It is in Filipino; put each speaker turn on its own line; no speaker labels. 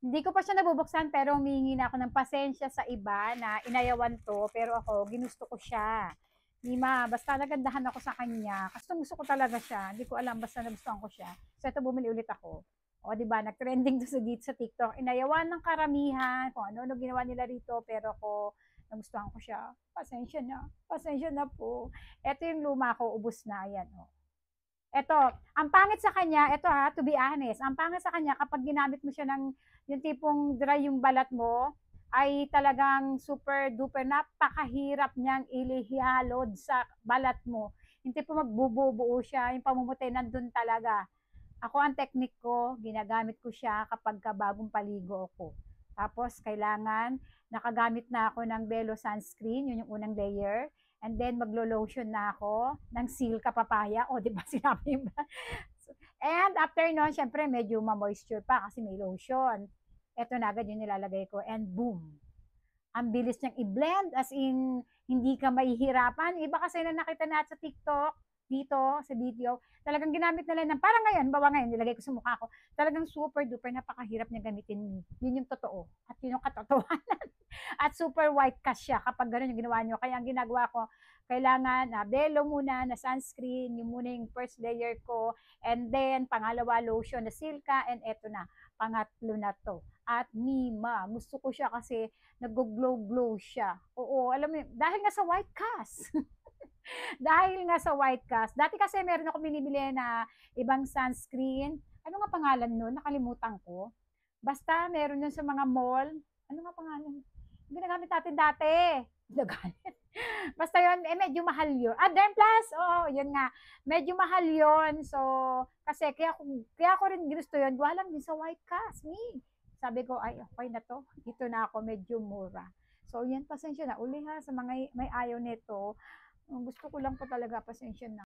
Hindi ko pa siya nabubuksan pero humihingi na ako ng pasensya sa iba na inayawan 'to, pero ako ginusto ko siya. Ni basta nagandahan ako sa kanya, gustong-gusto ko talaga siya, hindi ko alam basta nagustuhan ko siya. So ito bumili ulit ako. O 'di ba nag-trending 'to dito sa TikTok, inayawan ng karamihan, kung ano-ano ginawa nila rito, pero ako nagustuhan ko siya. Pasensya na po. Ito yung luma ko, ubos na, ayan, oh. Eto, ang pangit sa kanya, eto ha, to be honest, ang pangit sa kanya kapag ginamit mo siya ng yung tipong dry yung balat mo, ay talagang super duper napakahirap niyang ilihalod sa balat mo. Yung tipong magbubuo siya, yung pamumutay nandun talaga. Ako ang technique ko, ginagamit ko siya kapag bagong paligo ako. Tapos kailangan nakagamit na ako ng Belo sunscreen, yun yung unang layer. And then maglo-lotion na ako ng Silka papaya. O, di ba sinabi ba? And after nun, syempre medyo ma-moisture pa kasi may lotion. Ito na agad yung nilalagay ko. And boom! Ang bilis niyang i-blend, as in, hindi ka mahihirapan. Iba kasi na nakita natin sa TikTok, dito sa video, talagang ginamit nila ng, parang ngayon, bawa ngayon, nilagay ko sa mukha ko, talagang super duper, napakahirap niya gamitin. Yun yung totoo. At yun yung katotohanan. At super white ka siya kapag gano'n yung ginawa nyo. Kaya ang ginagawa ko, kailangan na belo muna, na sunscreen, yung muna yung first layer ko, and then pangalawa lotion na Silka, and eto na, pangatlo na to. At Mima, gusto ko siya kasi nag-glow-glow siya. Oo, alam mo, dahil nga sa white cast. Dahil nga sa white cast. Dati kasi meron ako binibili na ibang sunscreen. Ano nga pangalan nun? Nakalimutan ko. Basta meron nun sa mga mall. Ano nga pangalan? Ginagamit natin dati. Nagalit. Basta yun, medyo mahal yun. Ah, Derm Plus! Oo, yun nga. Medyo mahal yun. So, kasi kaya ko rin ginusto yun. Gawa lang din sa white cast. Sabi ko, ay, okay na to. Dito na ako, medyo mura. So, yan, pasensya na. Uli ha, sa mga may ayaw nito. Gusto ko lang po talaga, pasensya na.